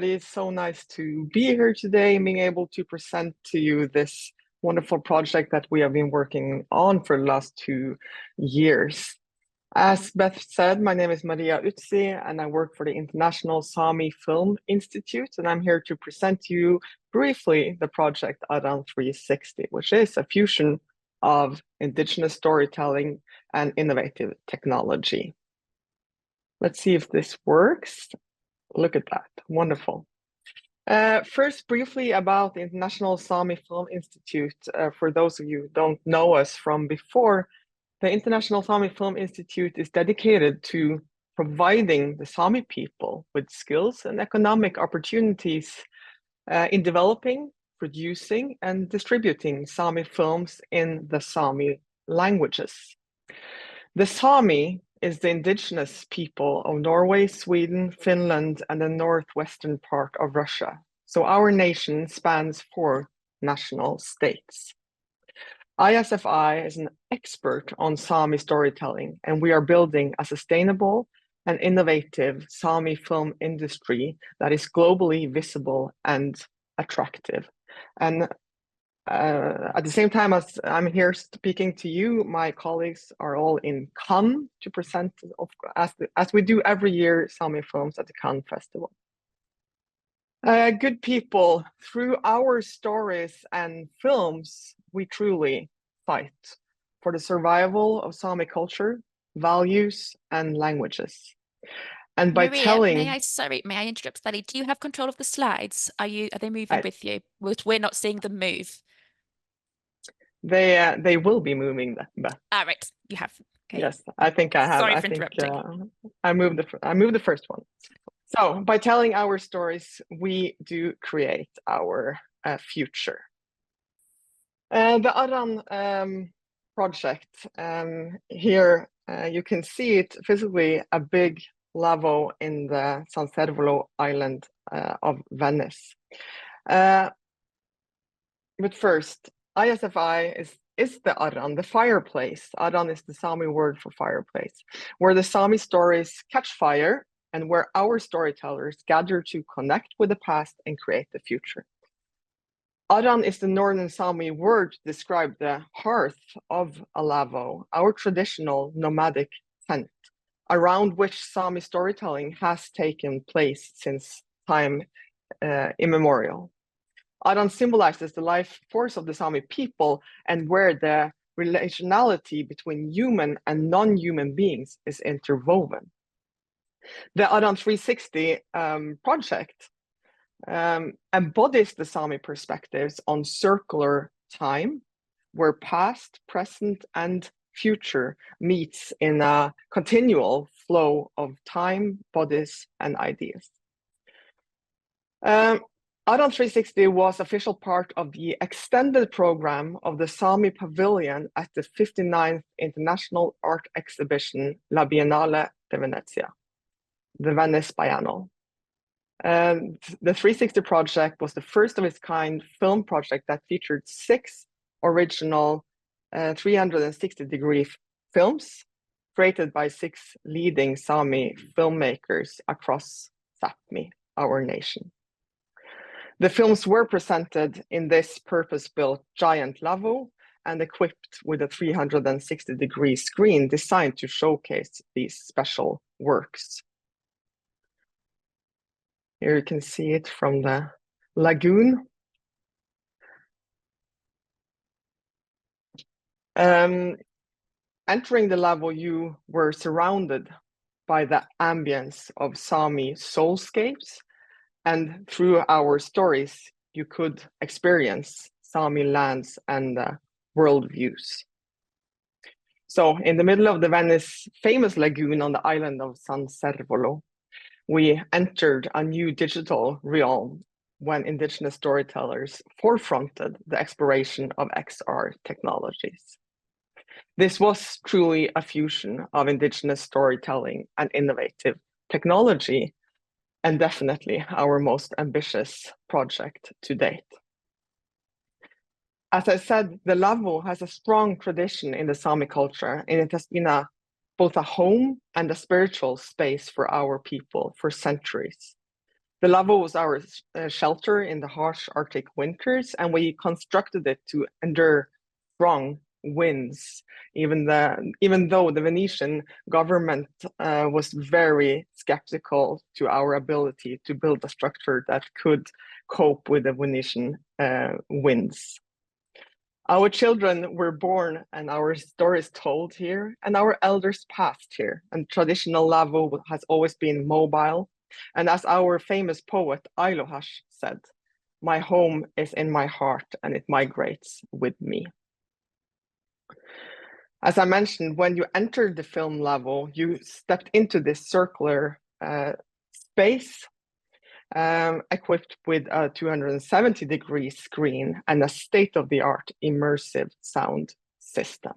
It is so nice to be here today and being able to present to you this wonderful project that we have been working on for the last 2 years. As Beth said, my name is Marinos Ioannides and I work for the International Sami Film Institute, and I'm here to present to you briefly the project EUreka3D, which is a fusion of indigenous storytelling and innovative technology. Let's see if this works. Look at that, wonderful. First, briefly about the International Sami Film Institute. For those of you who don't know us from before, the International Sami Film Institute is dedicated to providing the Sami people with skills and economic opportunities in developing, producing, and distributing Sami films in the Sami languages. The Sami is the indigenous people of Norway, Sweden, Finland, and the northwestern part of Russia. So our nation spans 4 national states. ISFI is an expert on Sami storytelling, and we are building a sustainable and innovative Sami film industry that is globally visible and attractive. And at the same time as I'm here speaking to you, my colleagues are all in Cannes to present, as we do every year, Sami films at the Cannes Festival. Good people, through our stories and films, we truly fight for the survival of Sami culture, values, and languages. And by telling, may I interrupt slightly? Do you have control of the slides? Are they moving with you? We're not seeing them move. They will be moving that. Ah, right. You have. Okay. Yes, I think I have. Sorry for interrupting. I moved the first one. So by telling our stories, we do create our future. The Aran project, here you can see it physically, a big lavvo in the San Servolo island of Venice. But first, ISFI is the Aran, the fireplace. Aran is the Sami word for fireplace, where the Sami stories catch fire and where our storytellers gather to connect with the past and create the future. Aran is the Northern Sami word to describe the hearth of a lavvo, our traditional nomadic tent, around which Sami storytelling has taken place since time immemorial. Aran symbolizes the life force of the Sami people and where the relationality between human and non-human beings is interwoven. The EUreka3D project embodies the Sami perspectives on circular time, where past, present, and future meets in a continual flow of time, bodies, and ideas. EUreka3D was official part of the extended program of the Sami Pavilion at the 59th International Art Exhibition La Biennale de Venezia, the Venice Biennale. And the 360 project was the first of its kind film project that featured 6 original 360-degree films created by 6 leading Sami filmmakers across Sápmi, our nation. The films were presented in this purpose-built giant lavvo and equipped with a 360-degree screen designed to showcase these special works. Here you can see it from the lagoon. Entering the lavvo, you were surrounded by the ambience of Sami soulscapes, and through our stories, you could experience Sami lands and worldviews. So in the middle of the Venice famous lagoon on the island of San Servolo, we entered a new digital realm when indigenous storytellers forefronted the exploration of XR technologies. This was truly a fusion of indigenous storytelling and innovative technology, and definitely our most ambitious project to date. As I said, the lavvo has a strong tradition in the Sami culture, and it has been both a home and a spiritual space for our people for centuries. The Lavo was our shelter in the harsh Arctic winters, and we constructed it to endure strong winds, even though the Venetian government was very skeptical to our ability to build a structure that could cope with the Venetian winds. Our children were born and our stories told here, and our elders passed here. And traditional Lavo has always been mobile. And as our famous poet Ailohash said, "My home is in my heart and it migrates with me." As I mentioned, when you entered the film Lavo, you stepped into this circular space equipped with a 270-degree screen and a state-of-the-art immersive sound system.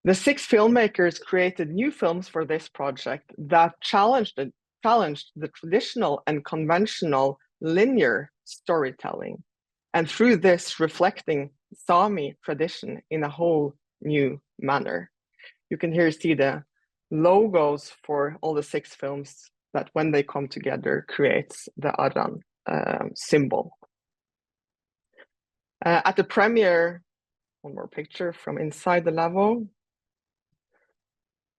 The 6 filmmakers created new films for this project that challenged the traditional and conventional linear storytelling, and through this reflecting Sami tradition in a whole new manner. You can here see the logos for all the 6 films that when they come together creates the Arran symbol. At the premiere, one more picture from inside the Lavo.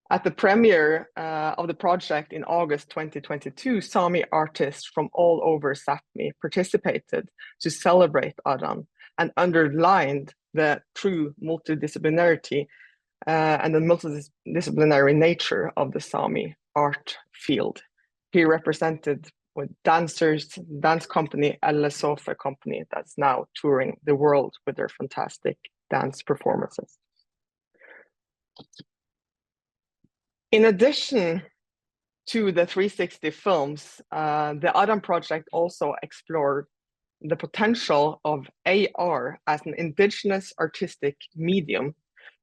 At the premiere of the project in August 2022, Sami artists from all over Sápmi participated to celebrate Arran and underlined the true multidisciplinarity and the multidisciplinary nature of the Sami art field. He represented with dancers, dance company Elle Sofa company that's now touring the world with their fantastic dance performances. In addition to the 360 films, the Arran project also explored the potential of AR as an indigenous artistic medium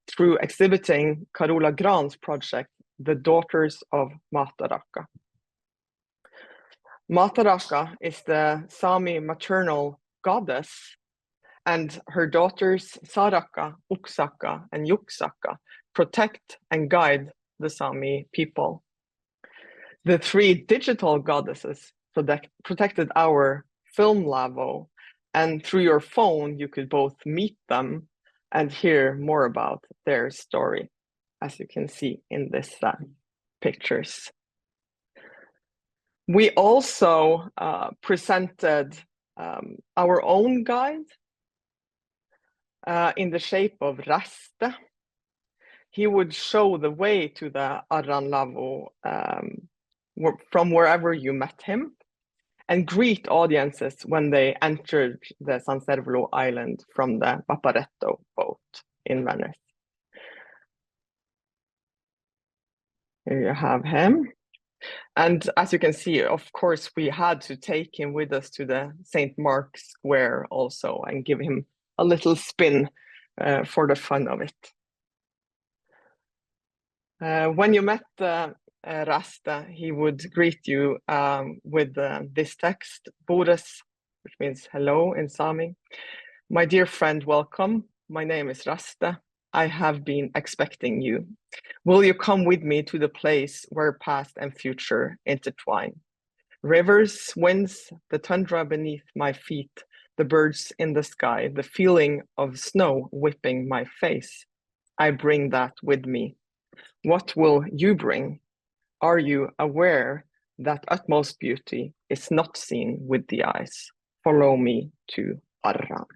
through exhibiting Carola Gran's project, The Daughters of Mataraka. Mataraka is the Sami maternal goddess, and her daughters Saraka, Uksaka, and Yuksaka protect and guide the Sami people. The 3 digital goddesses protected our film Lavo, and through your phone you could both meet them and hear more about their story, as you can see in this pictures. We also presented our own guide in the shape of Raste. He would show the way to the Arran Lavo from wherever you met him and greet audiences when they entered the San Servolo island from the Vaporetto boat in Venice. Here you have him. And as you can see, of course, we had to take him with us to the St. Mark's Square also and give him a little spin for the fun of it. When you met Rasta, he would greet you with this text, Boris, which means hello in Sami. My dear friend, welcome. My name is Rasta. I have been expecting you. Will you come with me to the place where past and future intertwine? Rivers, winds, the tundra beneath my feet, the birds in the sky, the feeling of snow whipping my face. I bring that with me. What will you bring? Are you aware that utmost beauty is not seen with the eyes? Follow me to Arran.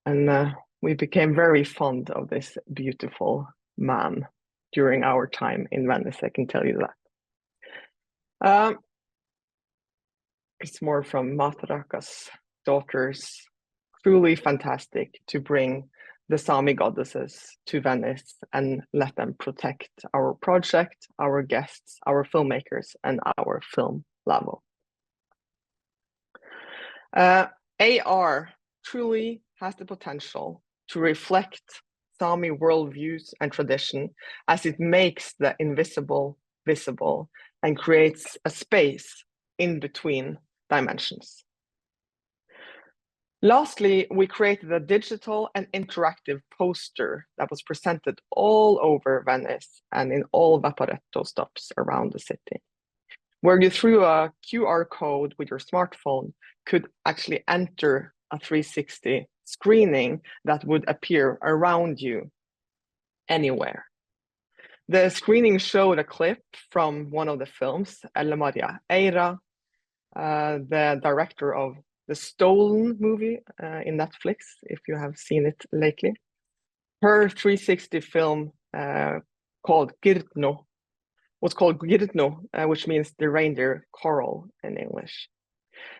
And we became very fond of this beautiful man during our time in Venice, I can tell you that. It's more from Mataraka's daughters. Truly fantastic to bring the Sami goddesses to Venice and let them protect our project, our guests, our filmmakers, and our film Lavo. AR truly has the potential to reflect Sami worldviews and tradition as it makes the invisible visible and creates a space in between dimensions. Lastly, we created a digital and interactive poster that was presented all over Venice and in all Vaporetto stops around the city, where you through a QR code with your smartphone could actually enter a 360 screening that would appear around you anywhere. The screening showed a clip from one of the films, Maria Eira, the director of the Stolen movie in Netflix, if you have seen it lately. Her 360 film called Girtno was called Girtno, which means the reindeer coral in English.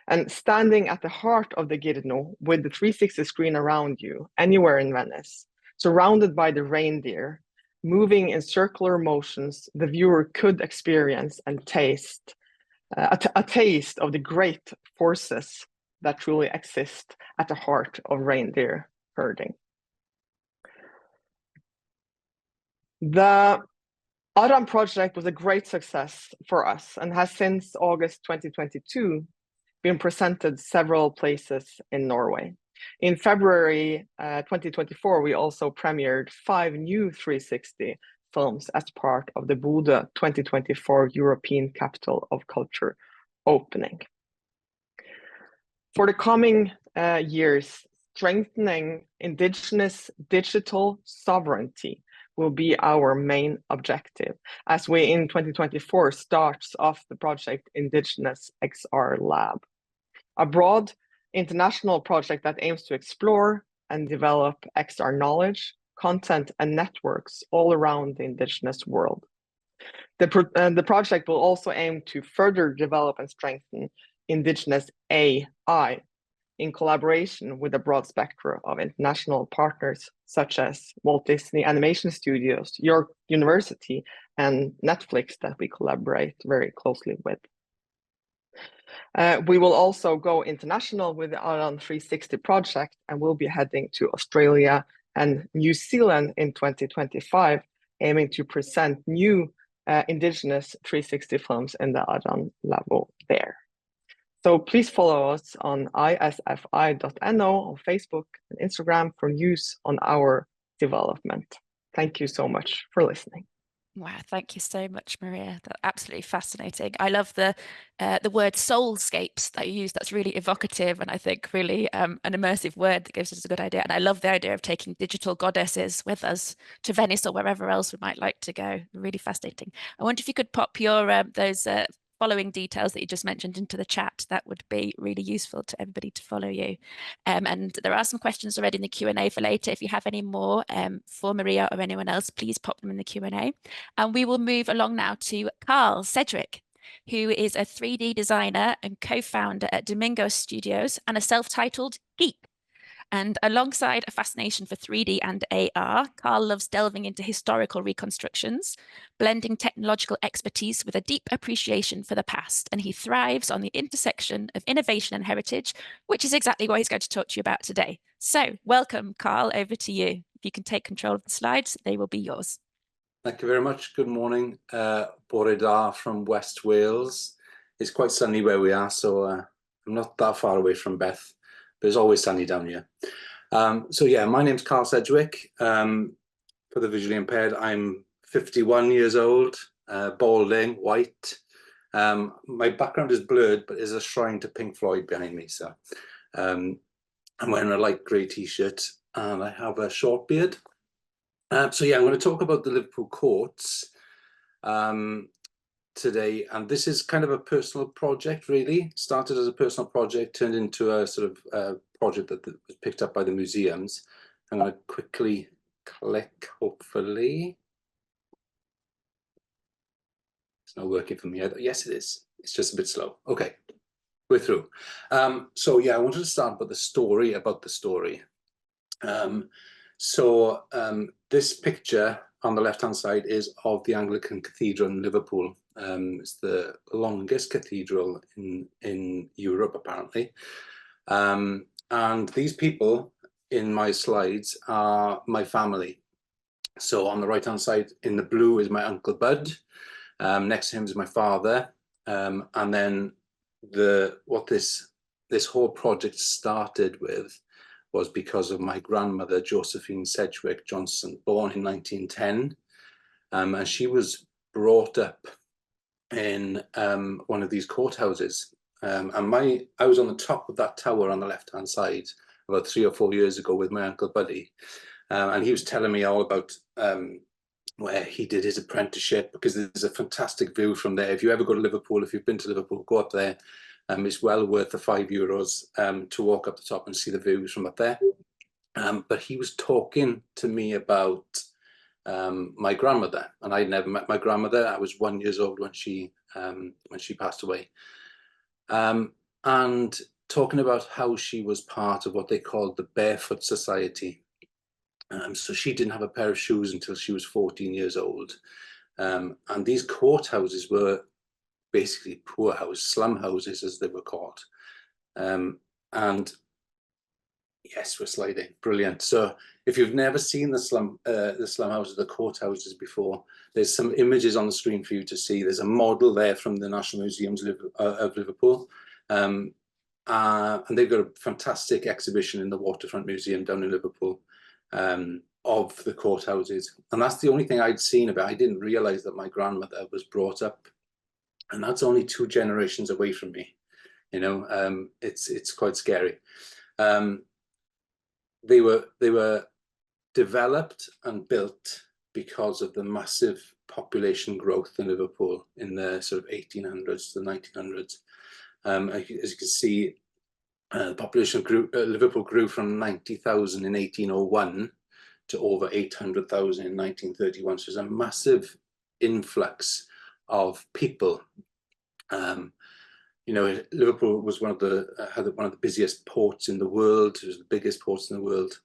And standing at the heart of the Girtno with the 360 screen around you, anywhere in Venice, surrounded by the reindeer, moving in circular motions, the viewer could experience and taste a taste of the great forces that truly exist at the heart of reindeer herding. The Aran project was a great success for us and has since August 2022 been presented several places in Norway. In February 2024, we also premiered 5 new 360 films as part of the Bodø 2024 European Capital of Culture opening. For the coming years, strengthening indigenous digital sovereignty will be our main objective as we in 2024 starts off the project Indigenous XR Lab, a broad international project that aims to explore and develop XR knowledge, content, and networks all around the indigenous world. The project will also aim to further develop and strengthen indigenous AI in collaboration with a broad spectrum of international partners such as Walt Disney Animation Studios, York University, and Netflix that we collaborate very closely with. We will also go international with the Aran 360 project and will be heading to Australia and New Zealand in 2025, aiming to present new indigenous 360 films in the Aran Labo there. So please follow us on isfi.no on Facebook and Instagram for news on our development. Thank you so much for listening. Wow, thank you so much, Maria. That's absolutely fascinating. I love the word soulscapes that you use. That's really evocative and I think really an immersive word that gives us a good idea. And I love the idea of taking digital goddesses with us to Venice or wherever else we might like to go. Really fascinating. I wonder if you could pop your those following details that you just mentioned into the chat. That would be really useful to everybody to follow you. And there are some questions already in the Q&A for later. If you have any more for Maria or anyone else, please pop them in the Q&A. And we will move along now to Carl Sedgwick, who is a 3D designer and co-founder at Domingo Studios and a self-titled geek. And alongside a fascination for 3D and AR, Carl loves delving into historical reconstructions, blending technological expertise with a deep appreciation for the past. And he thrives on the intersection of innovation and heritage, which is exactly what he's going to talk to you about today. So welcome, Carl, over to you. If you can take control of the slides, they will be yours. Thank you very much. Good morning. Bore da from West Wales. It's quite sunny where we are, so I'm not that far away from Beth. But it's always sunny down here. So yeah, my name's Carl Sedgwick. For the visually impaired, I'm 51 years old, balding, white. My background is blurred, but there's a shrine to Pink Floyd behind me. So I'm wearing a light grey t-shirt and I have a short beard. So yeah, I'm going to talk about the Liverpool courts today, and this is kind of a personal project, really. Started as a personal project, turned into a sort of project that was picked up by the museums. I'm going to quickly click, hopefully. It's not working for me either. Yes, it is. It's just a bit slow. Okay, we're through. So yeah, I wanted to start about the story this picture on the left-hand side is of the Anglican Cathedral in Liverpool. It's the longest cathedral in Europe, apparently. And these people in my slides are my family. So on the right-hand side in the blue is my Uncle Bud. Next to him is my father. And then what this this whole project started with was because of my grandmother, Josephine Sedgwick Johnson, born in 1910. And she was brought up in one of these courthouses. And I was on the top of that tower on the left-hand side about 3 or 4 years ago with my Uncle Buddy. And he was telling me all about where he did his apprenticeship, because there's a fantastic view from there. If you ever go to Liverpool, if you've been to Liverpool, go up there. It's well worth the €5 to walk up the top and see the views from up there. But he was talking to me about my grandmother, and I'd never met my grandmother. I was 1 year old when she passed away, and talking about how she was part of what they called the Barefoot Society. So she didn't have a pair of shoes until she was 14 years old, and these courthouses were basically poor house, slum houses as they were called. And yes, we're sliding, brilliant. So if you've never seen the slum houses, the courthouses before, there's some images on the screen for you to see. There's a model there from the National Museums of Liverpool. And they've got a fantastic exhibition in the Waterfront Museum down in Liverpool of the courthouses. And that's the only thing I'd seen of it. I didn't realize that my grandmother was brought up, and that's only 2 generations away from me. You know, it's quite scary. They were developed and built because of the massive population growth in Liverpool in the sort of 1800s to the 1900s. As you can see, the population grew. Liverpool grew from 90,000 in 1801 to over 800,000 in 1931. So there's a massive influx of people. You know, Liverpool was had one of the busiest ports in the world. It was the biggest ports in the world.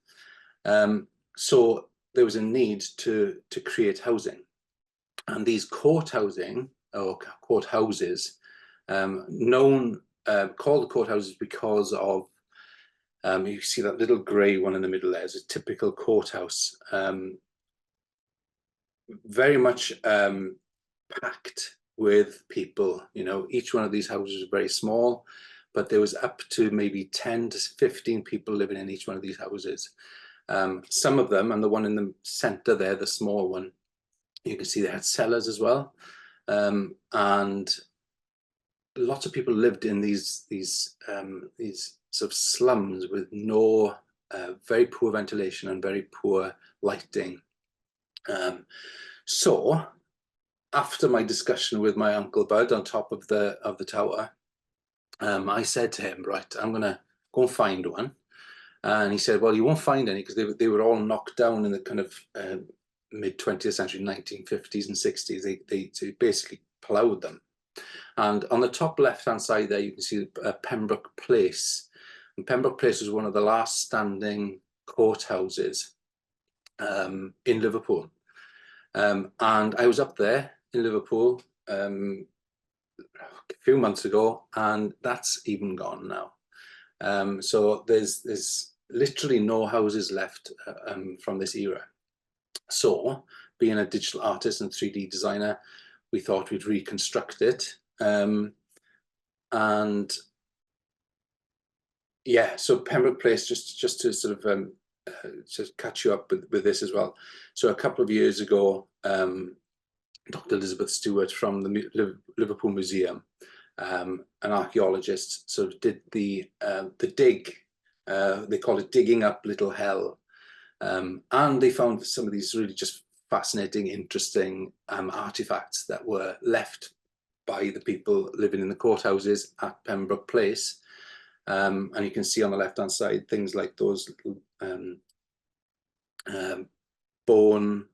So there was a need to create housing, and these courthouses, called the courthouses because of, you see that little grey one in the middle there is a typical courthouse, very much packed with people. You know, each one of these houses was very small, but there was up to maybe 10 to 15 people living in each one of these houses. Some of them, and the one in the center there, the small one, you can see they had cellars as well. And lots of people lived in these sort of slums with no, very poor ventilation and very poor lighting. So after my discussion with my Uncle Bud on top of the tower, I said to him, right, I'm gonna go and find one. And he said, well, you won't find any, because they were all knocked down in the kind of mid 20th century, 1950s and 60s. They basically ploughed them. And on the top left-hand side there, you can see Pembroke Place. And Pembroke Place was one of the last standing courthouses in Liverpool. And I was up there in Liverpool a few months ago, and that's even gone now. So there's literally no houses left from this era. So, being a digital artist and 3D designer, we thought we'd reconstruct it. And yeah, so Pembroke Place, just to sort of just catch you up with this as well. So a couple of years ago, Dr. Elizabeth Stewart from the Liverpool Museum, an archaeologist, sort of did the dig. They call it digging up Little Hell, and they found some of these really just fascinating, interesting artifacts that were left by the people living in the courthouses at Pembroke Place. And you can see on the left-hand side things like those little bone,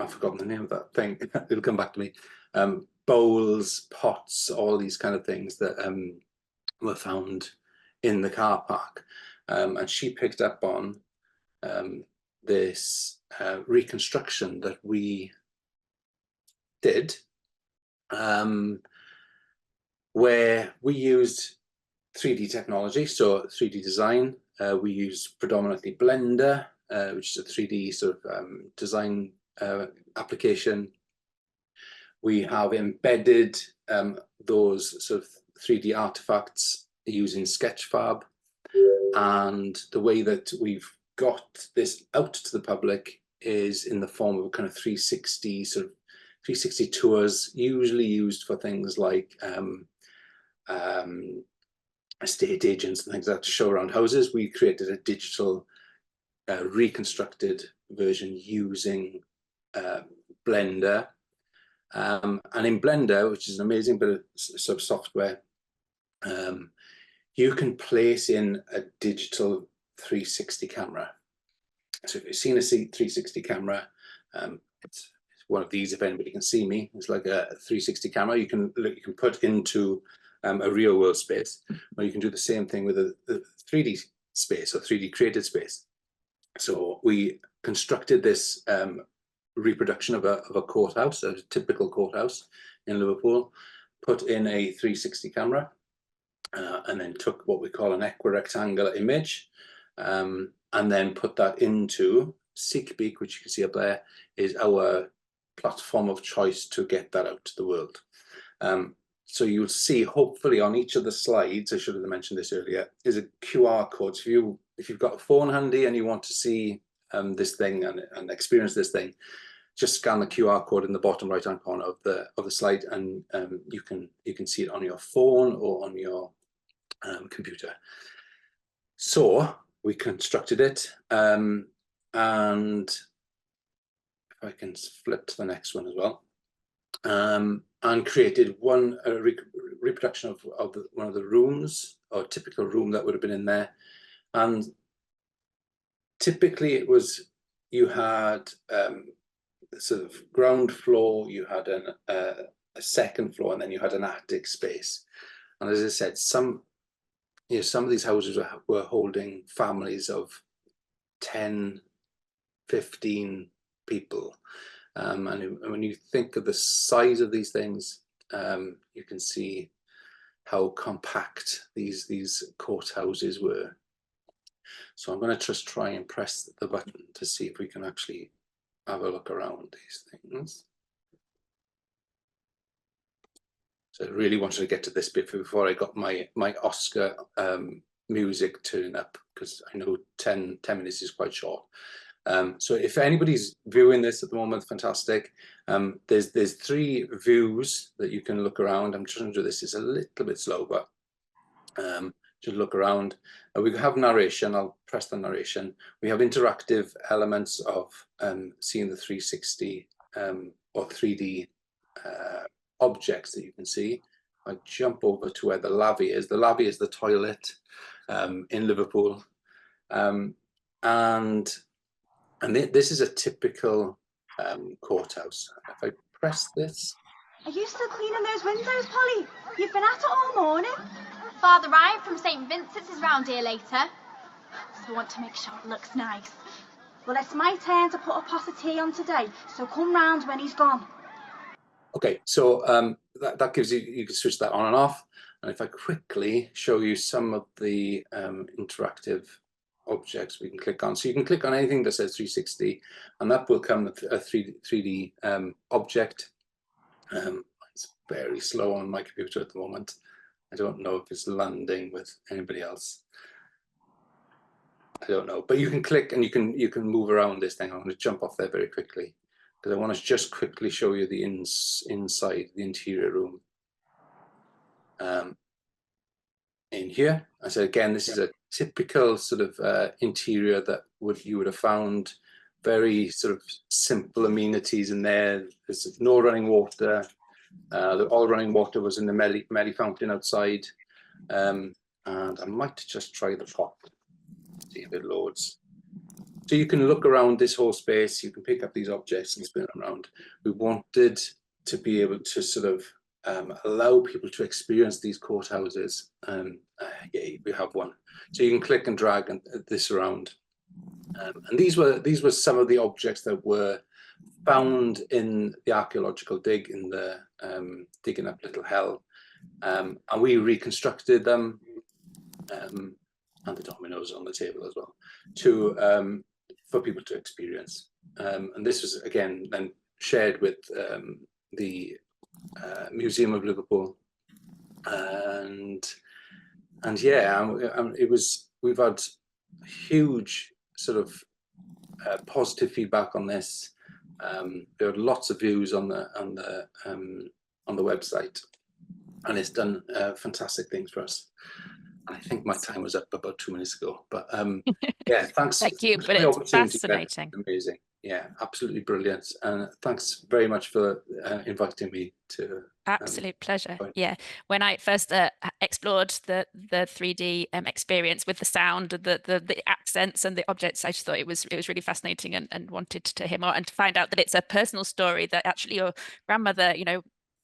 I've forgotten the name of that thing, it'll come back to me, bowls, pots, all these kind of things that were found in the car park. And she picked up on this reconstruction that we did, where we used 3D technology, so 3D design. We use predominantly Blender, which is a 3D sort of design application. We have embedded those sort of 3D artifacts using Sketchfab. And the way that we've got this out to the public is in the form of a kind of 360 tours, usually used for things like estate agents and things like that to show around houses. We created a digital reconstructed version using Blender. And in Blender, which is an amazing bit of sort of software, you can place in a digital 360 camera. So if you've seen a 360 camera, it's one of these. If anybody can see me, it's like a 360 camera. You can put into a real world space, or you can do the same thing with a 3D space or 3D created space. So we constructed this reproduction of a courthouse, a typical courthouse in Liverpool, put in a 360 camera, and then took what we call an equirectangular image, and then put that into SeekBeak, which you can see up there, is our platform of choice to get that out to the world. So you'll see, hopefully, on each of the slides, I should have mentioned this earlier, is a QR code. So if you've got a phone handy and you want to see this thing and experience this thing, just scan the QR code in the bottom right-hand corner of the slide, and you can see it on your phone or on your computer. So we constructed it, and if I can flip to the next one as well, and created a reproduction of one of the rooms, or a typical room that would have been in there. And typically it was, you had sort of ground floor, you had a second floor, and then you had an attic space. And as I said, some of these houses were holding families of 10, 15 people. And when you think of the size of these things, you can see how compact these courthouses were. So I'm going to just try and press the button to see if we can actually have a look around these things. So I really wanted to get to this bit before I got my Oscar music turning up, because I know 10 minutes is quite short. So if anybody's viewing this at the moment, fantastic. There's 3 views that you can look around. I'm trying to do this, it's a little bit slow, but just look around. We have narration. I'll press the narration. We have interactive elements of seeing the 360 or 3D objects that you can see. I jump over to where the lavvy is. The lavvy is the toilet in Liverpool, and this is a typical courthouse. If I press this. Are you still cleaning those windows, Polly? You've been at it all morning. Father Ryan from St. Vincent's is round here later, so I want to make sure it looks nice. Well, it's my turn to put a pot of tea on today, so come round when he's gone. Okay, so that gives you can switch that on and off. And if I quickly show you some of the interactive objects we can click on. So you can click on anything that says 360, and that will come with a 3D object. It's very slow on my computer at the moment. I don't know if it's landing with anybody else. I don't know, but you can click and you can move around this thing. I'm going to jump off there very quickly because I want to just quickly show you the inside, the interior room. In here, I said again, this is a typical sort of interior that you would have found. Very sort of simple amenities in there. There's no running water. All running water was in the Melly fountain outside. And I might just try the pot, see if it loads. So you can look around this whole space. You can pick up these objects and spin them around. We wanted to be able to sort of allow people to experience these courthouses. Yeah, we have one. So you can click and drag this around. And these were some of the objects that were found in the archaeological dig in the digging up Little Hell, and we reconstructed them, and the dominoes on the table as well, to for people to experience. And this was again then shared with the Museum of Liverpool, and and yeah, we've had huge sort of positive feedback on this. There are lots of views on the website, and it's done fantastic things for us. I think my time was up about 2 minutes ago, but yeah, thanks. Thank you, but it's fascinating. Amazing. Yeah, absolutely brilliant. And thanks very much for inviting me to. Absolute pleasure. Yeah, when I first explored the 3D experience with the sound, the accents and the objects, I just thought it was really fascinating, and wanted to hear more and to find out that it's a personal story, that actually your grandmother,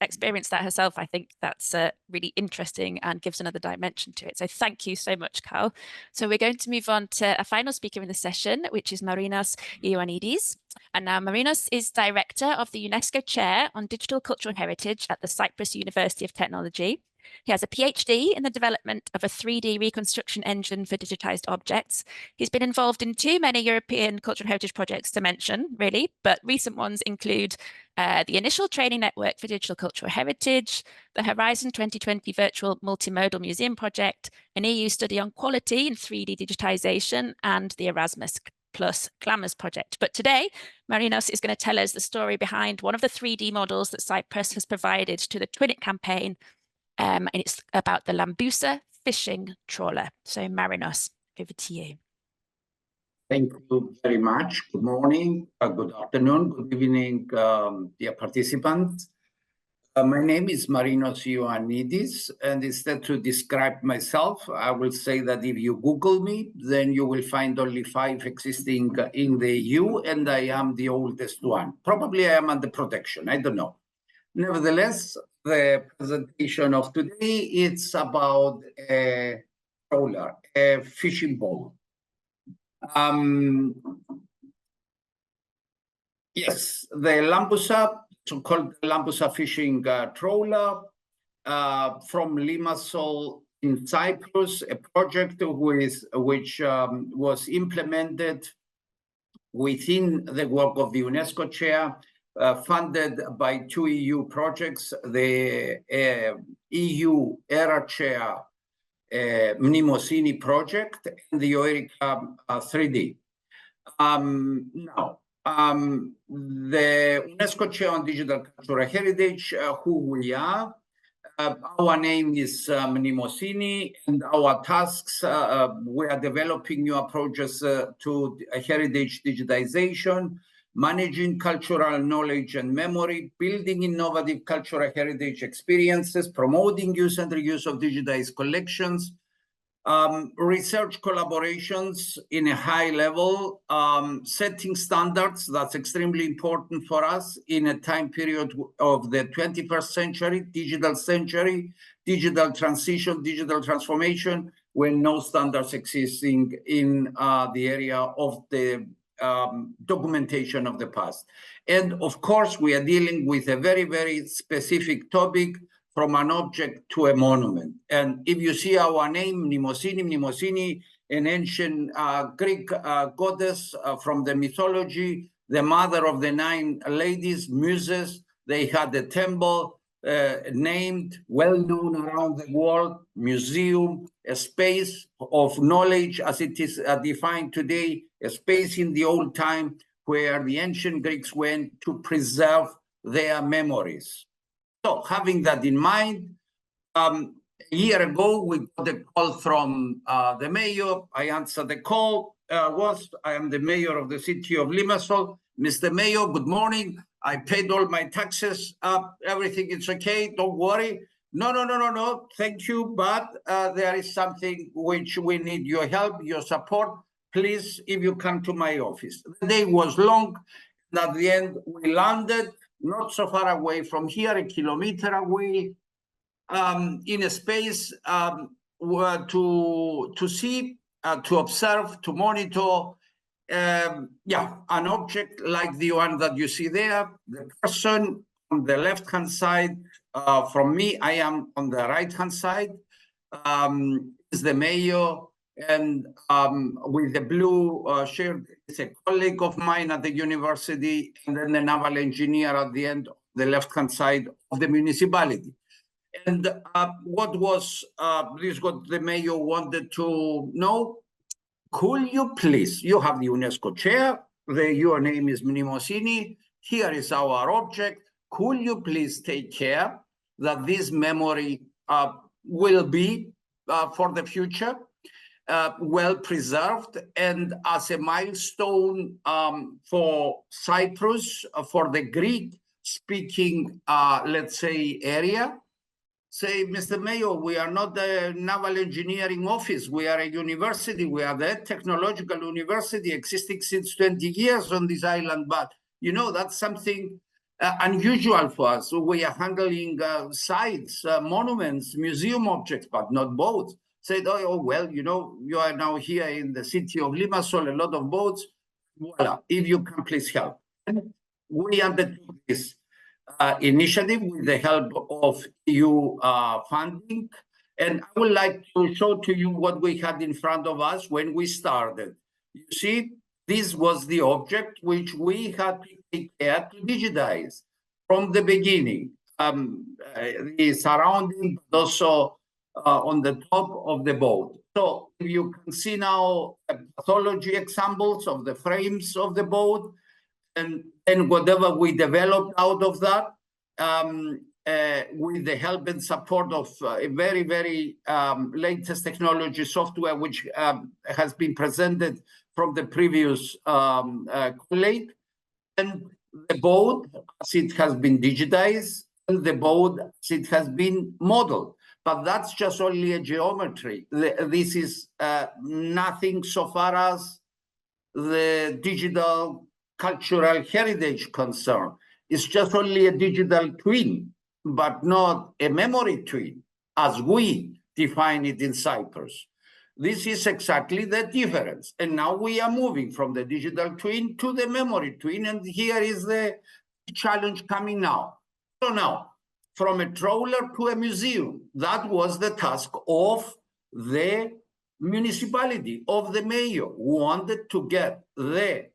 experienced that herself. I think that's really interesting and gives another dimension to it. So thank you so much, Carl. So we're going to move on to a final speaker in the session, which is Marinos Ioannides. And now Marinos is Director of the UNESCO Chair on Digital Cultural Heritage at the Cyprus University of Technology. He has a PhD in the development of a 3D reconstruction engine for digitized objects. He's been involved in too many European cultural heritage projects to mention, really, but recent ones include the initial training network for digital cultural heritage, the Horizon 2020 virtual multimodal museum project, an EU study on quality in 3D digitization, and the Erasmus Plus Glamours project. But today, Marinos is going to tell us the story behind one of the 3D models that Cyprus has provided to the Twin It campaign, and it's about the Lambusa fishing trawler. So Marinos, over to you. Thank you very much. Good morning, good afternoon, good evening, dear participants. My name is Marinos Ioannides, and instead to describe myself, I will say that if you Google me, then you will find only 5 existing in the EU, and I am the oldest one. Probably I am under protection, I don't know. Nevertheless, the presentation of today, it's about a trawler, a fishing boat. Yes, the Lambusa, so-called Lambusa fishing trawler from Limassol in Cyprus, a project which was implemented within the work of the UNESCO Chair, funded by 2 EU projects, the EU Chair Mnemosini project and the EUreka3D. Now, the UNESCO Chair on Digital Cultural Heritage, who we are, our name is Mnemosini, and our tasks, we are developing new approaches to heritage digitization, managing cultural knowledge and memory, building innovative cultural heritage experiences, promoting use and reuse of digitized collections, research collaborations in a high level, setting standards, that's extremely important for us in a time period of the 21st century, digital transition, digital transformation, when no standards existing in the area of the documentation of the past. And of course, we are dealing with a very, very specific topic, from an object to a monument. And if you see our name, Mnemosini, an ancient Greek goddess from the mythology, the mother of the 9 ladies, muses, they had a temple named, well-known around the world, museum, a space of knowledge as it is defined today, a space in the old time where the ancient Greeks went to preserve their memories. So having that in mind, a year ago, we got a call from the mayor. I answered the call. I am the mayor of the city of Limassol. Mr. Mayor, good morning. I paid all my taxes. Everything is okay. Don't worry. No. Thank you. But there is something which we need your help, your support. Please, if you come to my office. The day was long. And at the end, we landed not so far away from here, 1 kilometer away, in a space to see, to observe, to monitor, an object like the one that you see there. The person on the left-hand side from me, I am on the right-hand side, is the mayor, and with the blue shirt is a colleague of mine at the university, and then the naval engineer at the end, the left-hand side of the municipality. And what was this? What the mayor wanted to know? Could you please? You have the UNESCO chair. Your name is Marinos Ioannides. Here is our object. Could you please take care that this memory will be for the future well preserved, and as a milestone for Cyprus, for the Greek-speaking, let's say, area? Say, Mr. Mayor, we are not a naval engineering office. We are a university. We are the technological university existing since 20 years on this island. But, you know, that's something unusual for us. So we are handling sites, monuments, museum objects, but not boats. Said, oh, well, you know, you are now here in the city of Limassol, a lot of boats. Voila, if you can please help. And we undertook this initiative with the help of EU funding. And I would like to show to you what we had in front of us when we started. You see, this was the object which we had to take care to digitize from the beginning. The surrounding, but also on the top of the boat. So you can see now pathology examples of the frames of the boat, and whatever we developed out of that, with the help and support of a very, very latest technology software, which has been presented from the previous colleague. And the boat, as it has been digitized, and the boat, as it has been modeled. But that's just only a geometry. This is nothing so far as the digital cultural heritage concern. It's just only a digital twin, but not a memory twin, as we define it in Cyprus. This is exactly the difference. And now we are moving from the digital twin to the memory twin, and here is the challenge coming now. So now, from a trawler to a museum, that was the task of the municipality, of the mayor, who wanted to get the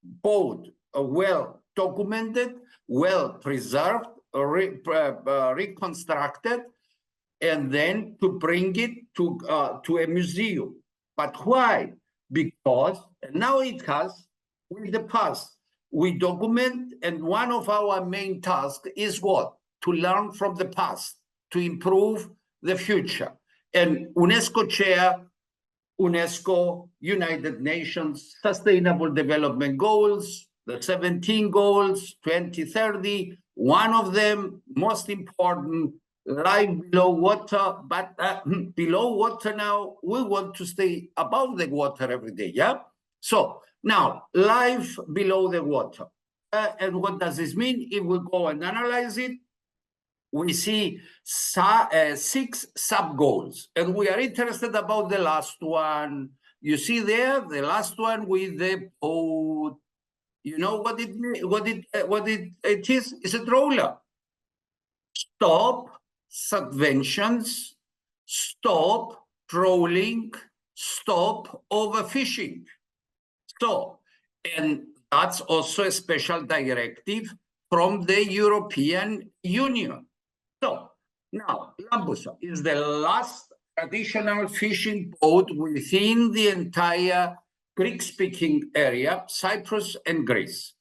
boat well documented, well preserved, reconstructed, and then to bring it to a museum. But why? Because now it has, with the past, we document, and one of our main tasks is what? To learn from the past, to improve the future. And UNESCO chair, UNESCO, United Nations, Sustainable Development Goals, the 17 goals, 2030, one of them, most important, life below water, but below water now, we want to stay above the water every day, yeah? So now, life below the water. And what does this mean? If we go and analyze it, we see 6 sub-goals, and we are interested about the last one. You see there, the last one with the boat. You know what it is? It's a trawler. Stop subventions, stop trawling, stop overfishing. So, and that's also a special directive from the European Union. So now, Lambusa is the last traditional fishing boat within the entire Greek-speaking area, Cyprus and Greece.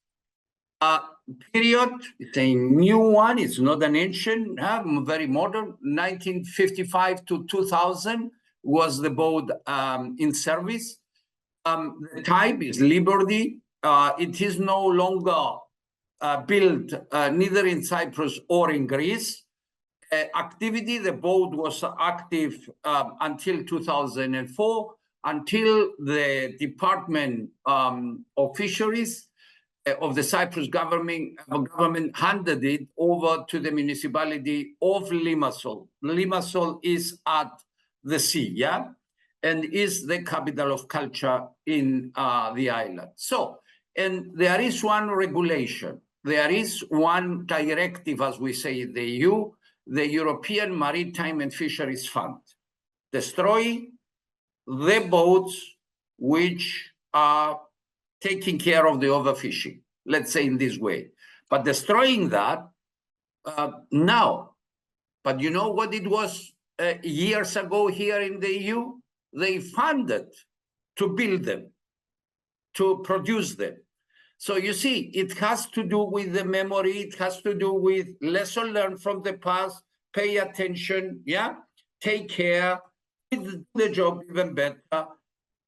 Period, it's a new one, it's not an ancient, very modern. 1955 to 2000 was the boat in service. The type is Liberty. It is no longer built neither in Cyprus or in Greece. Activity, the boat was active until 2004, until the Department of Fisheries of the Cyprus government handed it over to the municipality of Limassol. Limassol is at the sea, yeah, and is the capital of culture in the island. So, and there is one regulation, there is one directive, as we say in the EU, the European Maritime and Fisheries Fund. Destroy the boats which are taking care of the overfishing, let's say in this way. But destroying that, now But you know what it was years ago here in the EU? They funded to build them, to produce them. So you see, it has to do with the memory, it has to do with lesson learned from the past, pay attention, yeah, take care, do the job even better,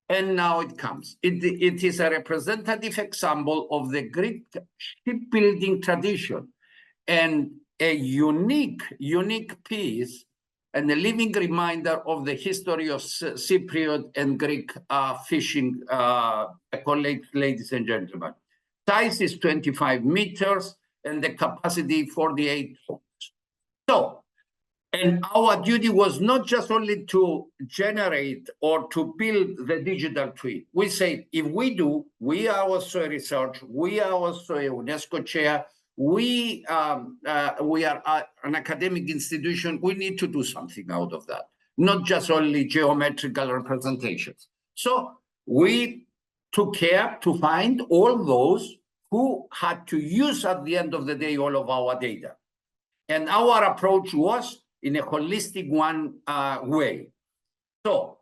and now it comes. It is a representative example of the Greek shipbuilding tradition and a unique piece and a living reminder of the history of Cypriot and Greek fishing, colleagues, ladies and gentlemen. Size is 25 meters and the capacity 48 tons. So, and our duty was not just only to generate or to build the digital twin. We say, if we do, we are also a research, we are also a UNESCO chair, we are an academic institution, we need to do something out of that, not just only geometrical representations. So we took care to find all those who had to use at the end of the day all of our data. And our approach was in a holistic way. So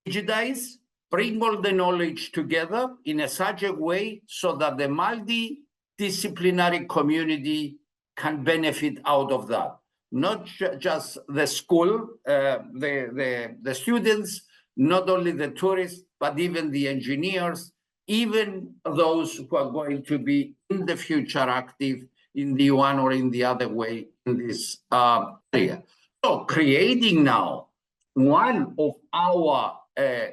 digitize, bring all the knowledge together in such a way so that the multidisciplinary community can benefit out of that. Not just the school, the students, not only the tourists, but even the engineers, even those who are going to be in the future active in the one or in the other way in this area. So creating now one of our,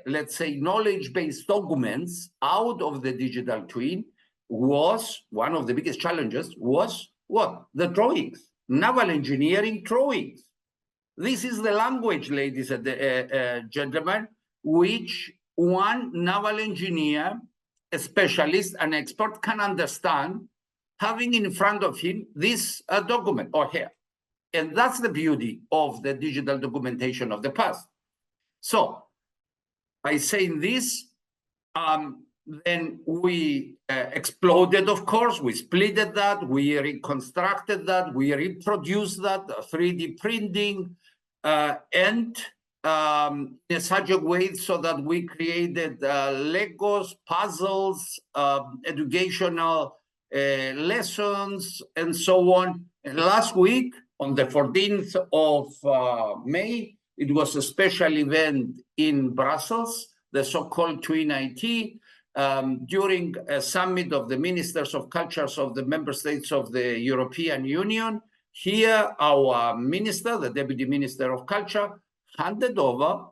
let's say, knowledge-based documents out of the digital twin was one of the biggest challenges was what? The drawings, naval engineering drawings. This is the language, ladies and gentlemen, which one naval engineer, a specialist, an expert can understand, having in front of him this document or here. And that's the beauty of the digital documentation of the past. So by saying this, then we exploded, of course, we splitted that, we reconstructed that, we reproduced that, 3D printing, and in such a way so that we created Legos, puzzles, educational lessons, and so on. And last week, on the 14th of May, it was a special event in Brussels, the so-called Twin IT, during a summit of the ministers of cultures of the member states of the European Union. Here, our minister, the Deputy Minister of Culture, handed over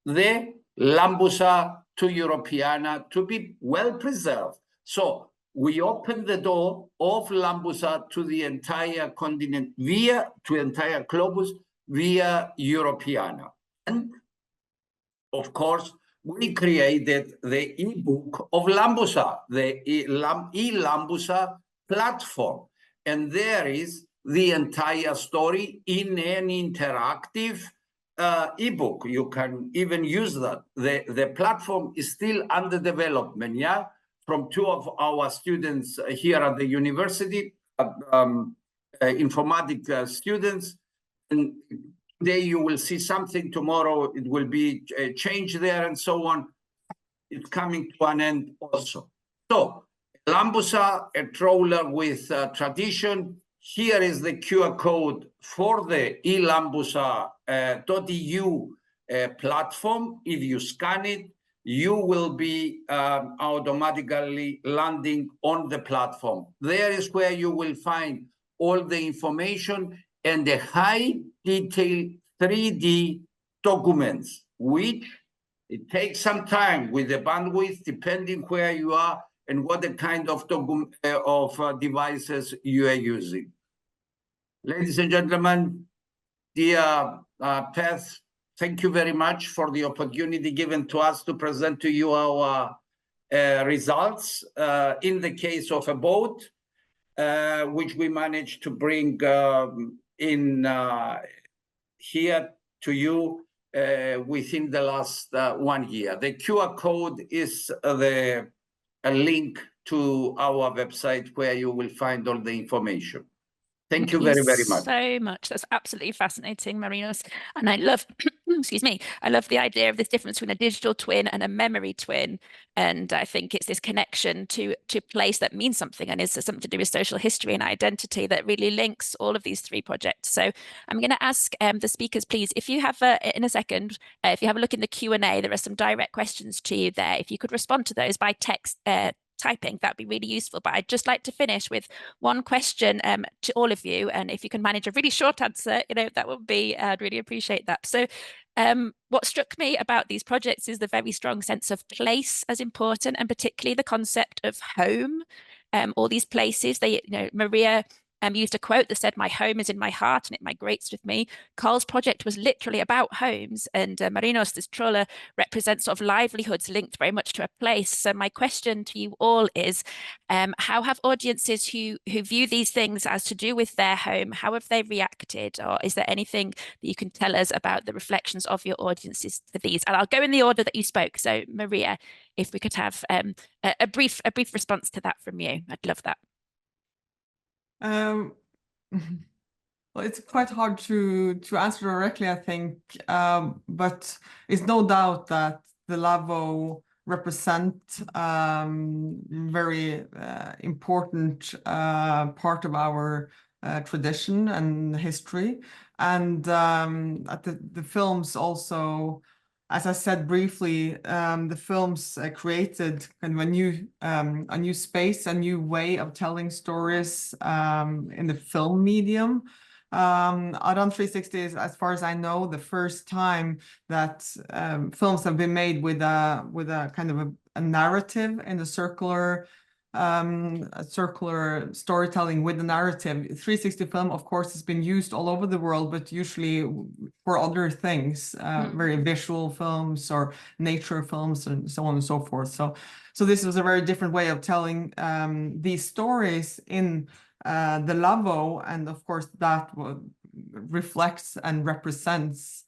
the Lambusa to Europeana to be well preserved. So we opened the door of Lambusa to the entire continent to entire globus via Europeana. And of course, we created the ebook of Lambusa, the e-Lambusa platform. And there is the entire story in an interactive ebook. You can even use that. The platform is still under development, yeah? From two of our students here at the university, informatics students. And today you will see something, tomorrow it will be changed there and so on. It's coming to an end also. So Lambusa, a trawler with tradition. Here is the QR code for the elambusa.eu platform. If you scan it, you will be automatically landing on the platform. There is where you will find all the information and the high detail 3D documents, which it takes some time with the bandwidth, depending where you are and what the kind of devices you are using. Ladies and gentlemen, dear Beth, thank you very much for the opportunity given to us to present to you our results in the case of a boat, which we managed to bring in here to you within the last 1 year. The QR code is a link to our website where you will find all the information. Thank you very, very much. So much. That's absolutely fascinating, Marinos. And I love, excuse me, I love the idea of this difference between a digital twin and a memory twin. And I think it's this connection to place that means something and is something to do with social history and identity that really links all of these three projects. So I'm going to ask the speakers, please, if you have in a second, if you have a look in the Q&A, there are some direct questions to you there. If you could respond to those by text, typing, that'd be really useful. But I'd just like to finish with one question to all of you, and if you can manage a really short answer, that would be, I'd really appreciate that. So what struck me about these projects is the very strong sense of place as important, and particularly the concept of home. All these places, Maria used a quote that said, "My home is in my heart and it migrates with me." Carl's project was literally about homes, and Marinos, this trawler, represents sort of livelihoods linked very much to a place. So my question to you all is, how have audiences who view these things as to do with their home, how have they reacted? Or is there anything that you can tell us about the reflections of your audiences to these? And I'll go in the order that you spoke. So Maria, if we could have a brief response to that from you, I'd love that. Well, it's quite hard to answer directly, I think, but it's no doubt that the Lavo represent very important part of our tradition and history, and the films also. As I said briefly, the films created kind of a new space, a new way of telling stories in the film medium. Around 360 is, as far as I know, the first time that films have been made with a kind of a narrative in the circular storytelling with the narrative. 360 film, of course, has been used all over the world, but usually for other things, very visual films or nature films and so on and so forth. So this was a very different way of telling these stories in the Lavo, and of course that reflects and represents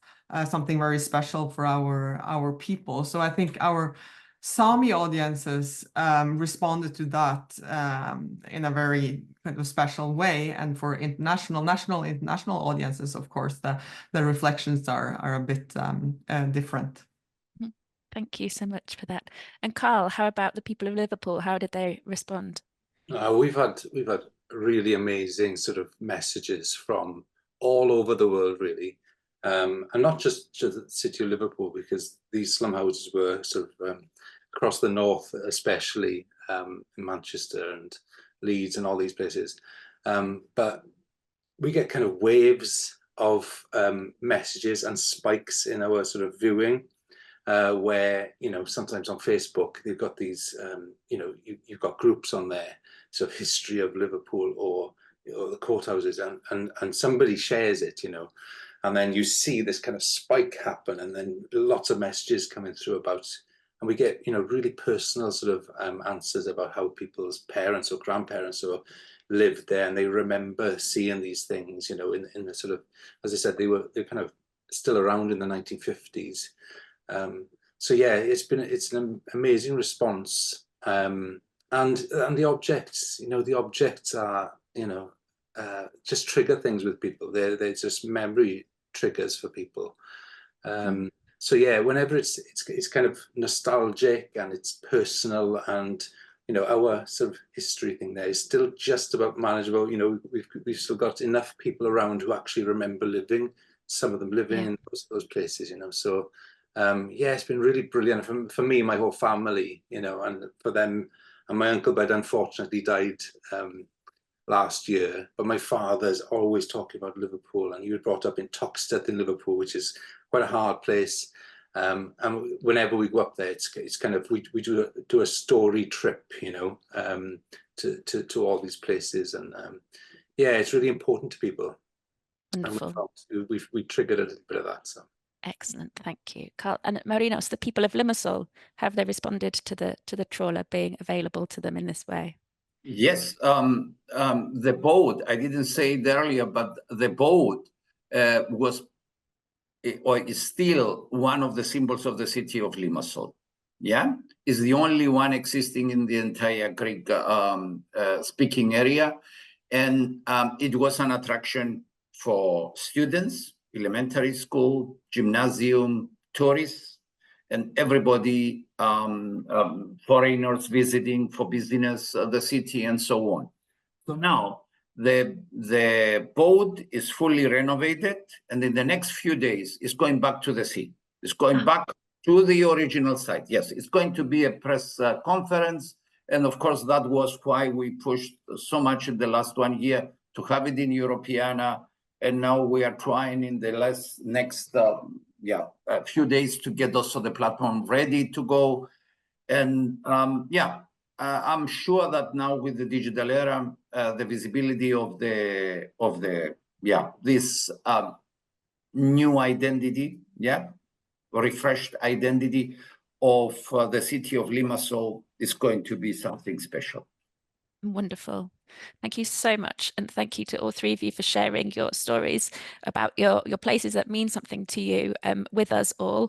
something very special for our people. So I think our Sami audiences responded to that in a very kind of special way, and for national international audiences, of course, the reflections are a bit different. Thank you so much for that. And Carl, how about the people of Liverpool? How did they respond? We've had really amazing sort of messages from all over the world, really, and not just the city of Liverpool, because these slum houses were sort of across the north, especially in Manchester and Leeds and all these places. But we get kind of waves of messages and spikes in our sort of viewing, where, sometimes on Facebook, they've got these, you've got groups on there, sort of history of Liverpool or the courthouses, and somebody shares it, and then you see this kind of spike happen, and then lots of messages coming through about, and we get, really personal sort of answers about how people's parents or grandparents or lived there, and they remember seeing these things, in the sort of, as I said, they're kind of still around in the 1950s. So yeah, it's an amazing response, and the objects, the objects are, just trigger things with people. They're just memory triggers for people. So yeah, whenever it's kind of nostalgic and it's personal, and our sort of history thing there is still just about manageable. We've still got enough people around who actually remember living. Some of them living in those places. So. Yeah, it's been really brilliant for me, my whole family, and for them. And my uncle Bed unfortunately died last year, but my father's always talking about Liverpool, and he was brought up in Toxteth in Liverpool, which is quite a hard place. And whenever we go up there, it's kind of, we do a story trip, to all these places, and yeah, it's really important to people. Wonderful. And we triggered a little bit of that. So. Excellent, thank you, Carl. And Marinos, the people of Limassol, have they responded to the trawler being available to them in this way? Yes, the boat, I didn't say it earlier, but the boat was, or is still one of the symbols of the city of Limassol. Yeah, it's the only one existing in the entire Greek speaking area. And it was an attraction for students, elementary school, gymnasium, tourists, and everybody, foreigners visiting for business, the city, and so on. So now the boat is fully renovated, and in the next few days, it's going back to the sea. It's going back to the original site. Yes, it's going to be a press conference. And of course, that was why we pushed so much in the last 1 year to have it in Europeana. And now we are trying in the next a few days to get also the platform ready to go. And I'm sure that now with the digital era, the visibility of this new identity, refreshed identity of the city of Limassol is going to be something special. Wonderful. Thank you so much. And thank you to all three of you for sharing your stories about your places that mean something to you with us all.